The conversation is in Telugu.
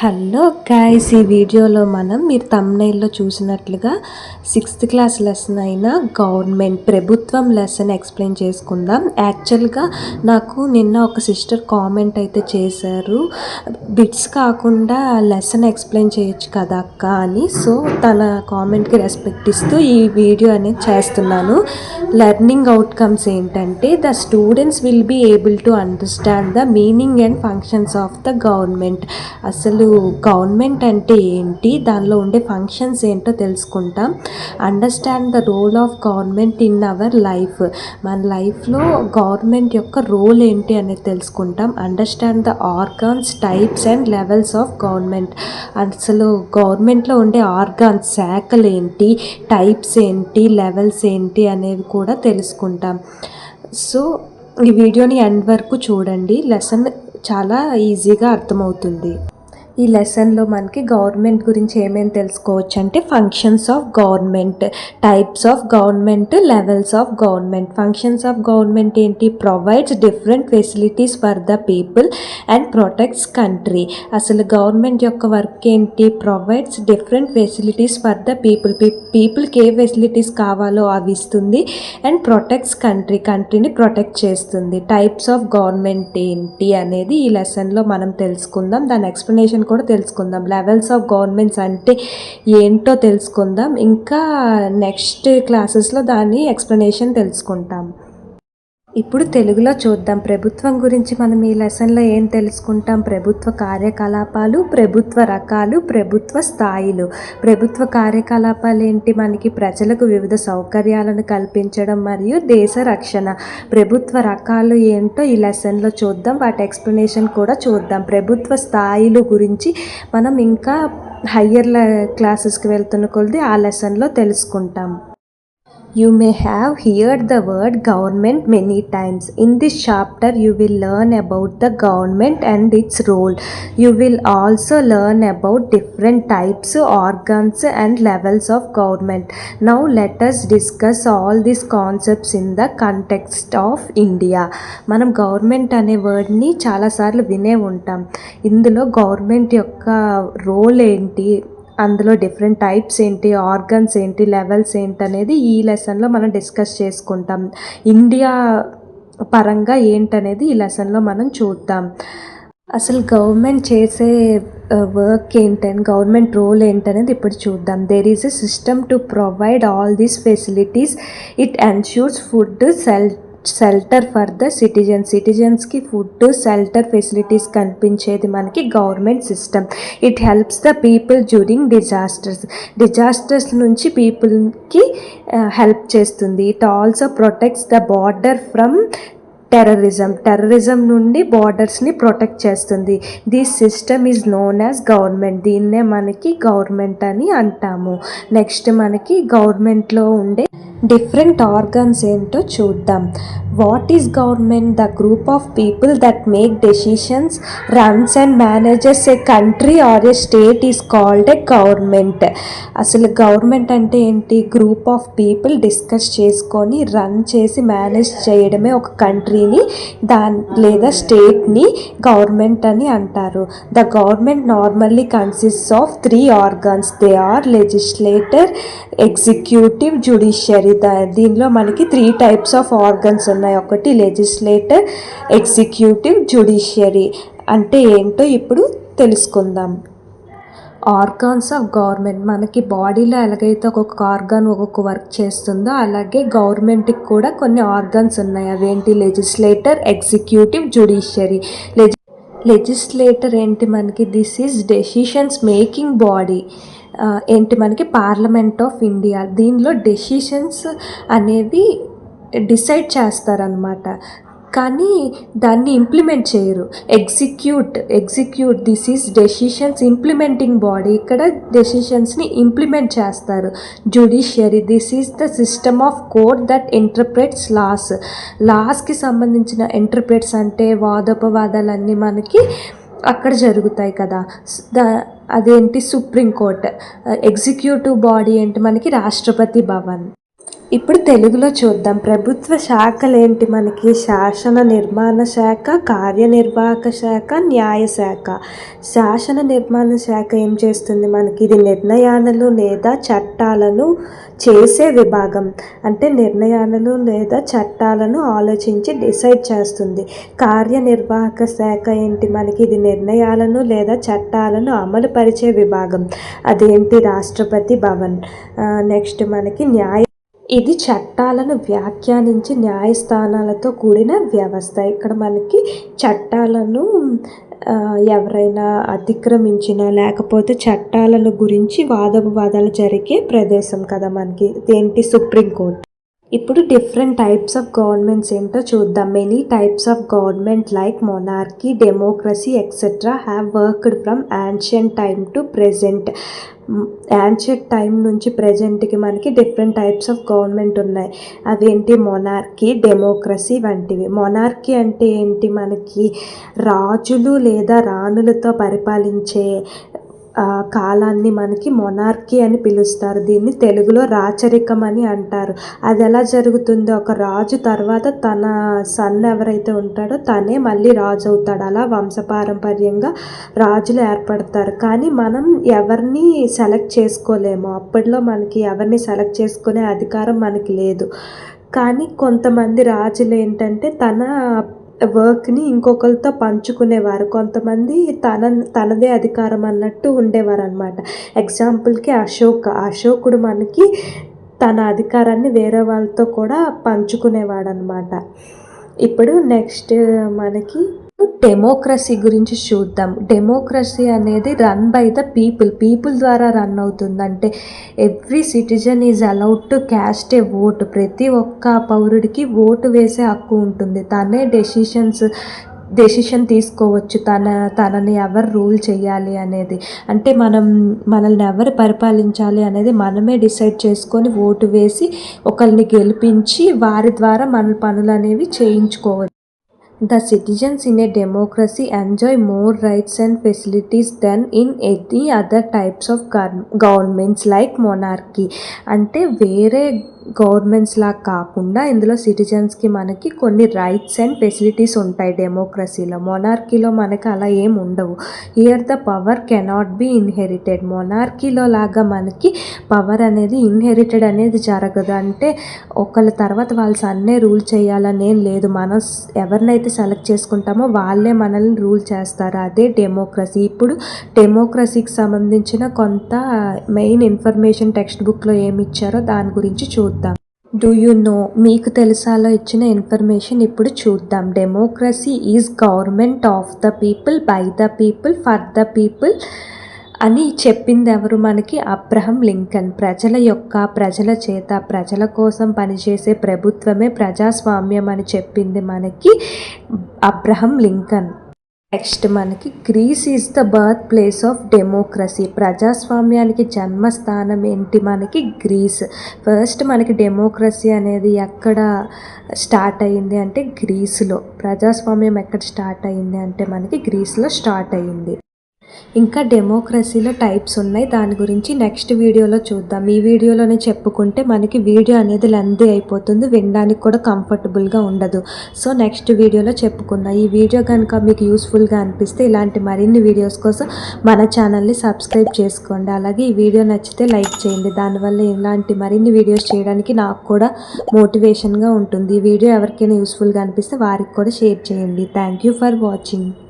హలో గైస్, ఈ వీడియోలో మీరు థంబ్నెయిల్లో చూసినట్లుగా 6th క్లాస్ లెసన్ అయిన గవర్నమెంట్ ప్రభుత్వం లెసన్ ఎక్స్ప్లెయిన్ చేసుకుందాం. యాక్చువల్గా నాకు నిన్న ఒక సిస్టర్ కామెంట్ అయితే చేశారు, బిట్స్ కాకుండా లెసన్ ఎక్స్ప్లెయిన్ చేయొచ్చు కదా అక్క అని. సో తన కామెంట్కి రెస్పెక్ట్ ఇస్తూ ఈ వీడియో అనేది చేస్తున్నాను. లెర్నింగ్ అవుట్కమ్స్ ఏంటంటే the students will be able to understand the meaning and functions of the government. అసలు గవర్నమెంట్ అంటే ఏంటి, దానిలో ఉండే ఫంక్షన్స్ ఏంటో తెలుసుకుంటాం. Understand the role of government in our life, మన లైఫ్లో గవర్నమెంట్ యొక్క రోల్ ఏంటి అనేది తెలుసుకుంటాం. Understand the organs, types and levels of government. అసలు గవర్నమెంట్లో ఉండే ఆర్గాన్స్, శాఖలు ఏంటి, టైప్స్ ఏంటి, లెవెల్స్ ఏంటి అనేవి కూడా తెలుసుకుంటాం. సో ఈ వీడియోని ఎండ్ వరకు చూడండి, లెసన్ చాలా ఈజీగా అర్థమవుతుంది. ఈ లెసన్లో మనకి గవర్నమెంట్ గురించి ఏమేమి తెలుసుకోవచ్చు అంటే functions of government, types of government, levels of government. Functions of government ఏంటి? Provides different facilities for the people and protects country. అసలు గవర్నమెంట్ యొక్క వర్క్ ఏంటి? Provides different facilities for the people, పీపుల్కి ఏ ఫెసిలిటీస్ కావాలో అవి ఇస్తుంది. అండ్ ప్రొటెక్ట్స్ కంట్రీ, కంట్రీని ప్రొటెక్ట్ చేస్తుంది. టైప్స్ ఆఫ్ గవర్నమెంట్ ఏంటి అనేది ఈ లెసన్లో మనం తెలుసుకుందాం. దాని ఎక్స్ప్లెనేషన్ కూడా తెలుసుకుందాం. లెవెల్స్ ఆఫ్ గవర్నమెంట్స్ అంటే ఏంటో తెలుసుకుందాం. ఇంకా నెక్స్ట్ క్లాసెస్లో దాని ఎక్స్ప్లెనేషన్ తెలుసుకుంటాం. ఇప్పుడు తెలుగులో చూద్దాం. ప్రభుత్వం గురించి మనం ఈ లెసన్లో ఏం తెలుసుకుంటాం? ప్రభుత్వ కార్యకలాపాలు, ప్రభుత్వ రకాలు, ప్రభుత్వ స్థాయిలు. ప్రభుత్వ కార్యకలాపాలు ఏంటి? మనకి ప్రజలకు వివిధ సౌకర్యాలను కల్పించడం మరియు దేశ రక్షణ. ప్రభుత్వ రకాలు ఏంటో ఈ లెసన్లో చూద్దాం, వాటి ఎక్స్ప్లెనేషన్ కూడా చూద్దాం. ప్రభుత్వ స్థాయిలు గురించి మనం ఇంకా హయ్యర్ క్లాసెస్కి వెళ్తున్న కొలది ఆ లెసన్లో తెలుసుకుంటాం. You may have heard the word government many times. In this chapter, you will learn about the government and its role. You will also learn about different types, organs and levels of government. Now let us discuss all these concepts in the context of India. మనం గవర్నమెంట్ అనే వర్డ్ని చాలాసార్లు వినే ఉంటాం. ఇందులో గవర్నమెంట్ యొక్క రోల్ ఏంటి, అందులో డిఫరెంట్ టైప్స్ ఏంటి, ఆర్గన్స్ ఏంటి, లెవెల్స్ ఏంటి అనేది ఈ లెసన్లో మనం డిస్కస్ చేసుకుంటాం. ఇండియా పరంగా ఏంటనేది ఈ లెసన్లో మనం చూద్దాం. అసలు గవర్నమెంట్ చేసే వర్క్ ఏంటని, గవర్నమెంట్ రోల్ ఏంటనేది ఇప్పుడు చూద్దాం. There is a system to provide all these facilities. It ensures food, shelter for the సిటిజన్స్కి ఫుడ్, షెల్టర్ ఫెసిలిటీస్ కనిపించేది మనకి government system. It helps the people during disasters నుంచి పీపుల్కి హెల్ప్ చేస్తుంది. It also protects the border from terrorism నుండి బార్డర్స్ని ప్రొటెక్ట్ చేస్తుంది. This system is known as government. దీన్నే మనకి గవర్నమెంట్ అని అంటాము. నెక్స్ట్ మనకి గవర్నమెంట్లో ఉండే డిఫరెంట్ ఆర్గన్స్ ఏంటో చూద్దాం. What is government? The group of people that make decisions, runs and manages a country or a state is called a government. అసలు గవర్నమెంట్ అంటే ఏంటి? గ్రూప్ ఆఫ్ పీపుల్ డిస్కస్ చేసుకొని రన్ చేసి మేనేజ్ చేయడమే ఒక కంట్రీని లేదా స్టేట్ని గవర్నమెంట్ అని అంటారు. The government normally consists of 3 organs. They are legislator, executive, judiciary. దీనిలో మనకి 3 టైప్స్ ఆఫ్ ఆర్గన్స్ ఉన్నాయి. ఒకటి లెజిస్లేటర్, ఎగ్జిక్యూటివ్, జ్యుడిషియరీ. అంటే ఏంటో ఇప్పుడు తెలుసుకుందాం. ఆర్గాన్స్ ఆఫ్ గవర్నమెంట్, మనకి బాడీలో ఎలాగైతే ఒక్కొక్క ఆర్గాన్ ఒక్కొక్క వర్క్ చేస్తుందో అలాగే గవర్నమెంట్కి కూడా కొన్ని ఆర్గాన్స్ ఉన్నాయి. అవేంటి? Legislator, executive, judiciary. లెజిస్లేటర్ ఏంటి మనకి? This is decisions making body. ఏంటి మనకి? Parliament of India. దీనిలో డెసిషన్స్ అనేవి డిసైడ్ చేస్తారనమాట, కానీ దాన్ని ఇంప్లిమెంట్ చేయరు. Execute this is decisions implementing body. ఇక్కడ డెసిషన్స్ని ఇంప్లిమెంట్ చేస్తారు. Judiciary this is the system of court that interprets లాస్కి సంబంధించిన ఇంటర్ప్రెట్స్ అంటే వాదోపవాదాలన్నీ మనకి అక్కడ జరుగుతాయి కదా, అదేంటి? సుప్రీంకోర్ట్. ఎగ్జిక్యూటివ్ బాడీ ఏంటి మనకి? రాష్ట్రపతి భవన్. ఇప్పుడు తెలుగులో చూద్దాం. ప్రభుత్వ శాఖలేంటి మనకి? శాసన నిర్మాణ శాఖ, కార్యనిర్వాహక శాఖ, న్యాయ శాఖ. శాసన నిర్మాణ శాఖ ఏం చేస్తుంది మనకి? ఇది నిర్ణయాలు లేదా చట్టాలను చేసే విభాగం. అంటే నిర్ణయాలు లేదా చట్టాలను ఆలోచించి డిసైడ్ చేస్తుంది. కార్యనిర్వాహక శాఖ ఏంటి మనకి? ఇది నిర్ణయాలను లేదా చట్టాలను అమలు పరిచే విభాగం. అదేంటి? రాష్ట్రపతి భవన్. నెక్స్ట్ మనకి ఇది చట్టాలను వ్యాఖ్యానించి న్యాయస్థానాలతో కూడిన వ్యవస్థ. ఇక్కడ మనకి చట్టాలను ఎవరైనా అతిక్రమించినా లేకపోతే చట్టాలను గురించి వాదోపవాదాలు జరిగే ప్రదేశం కదా మనకి. ఏంటి? సుప్రీంకోర్టు. ఇప్పుడు డిఫరెంట్ టైప్స్ ఆఫ్ గవర్నమెంట్స్ ఏంటో చూద్దాం. Many types of government like monarchy, democracy etcetera have worked from ancient time to present. Ancient time నుంచి ప్రజెంట్కి మనకి డిఫరెంట్ టైప్స్ ఆఫ్ గవర్నమెంట్ ఉన్నాయి. అవేంటి? మొనార్కీ, డెమోక్రసీ వంటివి. మొనార్కీ అంటే ఏంటి మనకి? రాజులు లేదా రాణులతో పరిపాలించే కాలాన్ని మనకి మొనార్కీ అని పిలుస్తారు. దీన్ని తెలుగులో రాచరికం అని అంటారు. అది ఎలా జరుగుతుంది? ఒక రాజు తర్వాత తన సన్ ఎవరైతే ఉంటాడో తనే మళ్ళీ రాజు అవుతాడు. అలా వంశపారంపర్యంగా రాజులు ఏర్పడతారు. కానీ మనం ఎవరిని సెలెక్ట్ చేసుకోలేము. అప్పట్లో మనకి ఎవరిని సెలెక్ట్ చేసుకునే అధికారం మనకి లేదు. కానీ కొంతమంది రాజులు ఏంటంటే తన వర్క్ని ఇంకొకరితో పంచుకునేవారు. కొంతమంది తనదే అధికారం అన్నట్టు ఉండేవారు అనమాట. ఎగ్జాంపుల్కి అశోకుడు మనకి తన అధికారాన్ని వేరే వాళ్ళతో కూడా పంచుకునేవాడు అనమాట. ఇప్పుడు నెక్స్ట్ మనకి డెమోక్రసీ గురించి చూద్దాం. డెమోక్రసీ అనేది రన్ బై ద పీపుల్ ద్వారా రన్ అవుతుంది. అంటే every citizen is allowed to caste A vote. ప్రతి ఒక్క పౌరుడికి ఓటు వేసే హక్కు ఉంటుంది. తనే డెసిషన్ తీసుకోవచ్చు తనని ఎవరు రూల్ చేయాలి అనేది. అంటే మనల్ని ఎవరు పరిపాలించాలి అనేది మనమే డిసైడ్ చేసుకొని ఓటు వేసి ఒకరిని గెలిపించి వారి ద్వారా మన పనులు అనేవి చేయించుకోవచ్చు. The citizens in a democracy enjoy more rights and facilities than in any other types of governments like monarchy. అంటే వేరే గవర్నమెంట్స్ లాగా కాకుండా ఇందులో సిటిజన్స్కి మనకి కొన్ని రైట్స్ అండ్ ఫెసిలిటీస్ ఉంటాయి డెమోక్రసీలో. మొనార్కీలో మనకి అలా ఏం ఉండవు. Here the power cannot be inherited. మొనార్కీలో లాగా మనకి పవర్ అనేది ఇన్హెరిటెడ్ అనేది జరగదు. అంటే ఒకళ్ళ తర్వాత వాళ్ళ సన్నే రూల్ చేయాలనేం లేదు. మనం ఎవరినైతే సెలెక్ట్ చేసుకుంటామో వాళ్ళే మనల్ని రూల్ చేస్తారు. అదే డెమోక్రసీ. ఇప్పుడు డెమోక్రసీకి సంబంధించిన కొంత మెయిన్ ఇన్ఫర్మేషన్ టెక్స్ట్ బుక్లో ఏమి ఇచ్చారో దాని గురించి చూద్దాం. Do you know? మీకు తెలుసాలో ఇచ్చిన ఇన్ఫర్మేషన్ ఇప్పుడు చూద్దాం. Democracy is government of the people, by the people, for the people అని చెప్పింది ఎవరు మనకి? Abraham Lincoln. ప్రజల చేత ప్రజల కోసం పనిచేసే ప్రభుత్వమే ప్రజాస్వామ్యం అని చెప్పింది మనకి అబ్రహం లింకన్. నెక్స్ట్ మనకి Greece is the birth place of democracy. ప్రజాస్వామ్యానికి జన్మస్థానం ఏంటి మనకి? గ్రీస్. ఫస్ట్ మనకి డెమోక్రసీ అనేది ఎక్కడ స్టార్ట్ అయ్యింది అంటే గ్రీస్లో. ప్రజాస్వామ్యం ఎక్కడ స్టార్ట్ అయ్యింది అంటే మనకి గ్రీస్లో స్టార్ట్ అయ్యింది. ఇంకా డెమోక్రసీలో టైప్స్ ఉన్నాయి. దాని గురించి నెక్స్ట్ వీడియోలో చూద్దాం. ఈ వీడియోలోనే చెప్పుకుంటే మనకి వీడియో అనేది లెంతీ అయిపోతుంది, వినడానికి కూడా కంఫర్టబుల్గా ఉండదు. సో నెక్స్ట్ వీడియోలో చెప్పుకుందాం. ఈ వీడియో కనుక మీకు యూస్ఫుల్గా అనిపిస్తే ఇలాంటి మరిన్ని వీడియోస్ కోసం మన ఛానల్ని సబ్స్క్రైబ్ చేసుకోండి. అలాగే ఈ వీడియో నచ్చితే లైక్ చేయండి. దానివల్ల ఇలాంటి మరిన్ని వీడియోస్ చేయడానికి నాకు కూడా మోటివేషన్గా ఉంటుంది. ఈ వీడియో ఎవరికైనా యూస్ఫుల్గా అనిపిస్తే వారికి కూడా షేర్ చేయండి. Thank you for watching.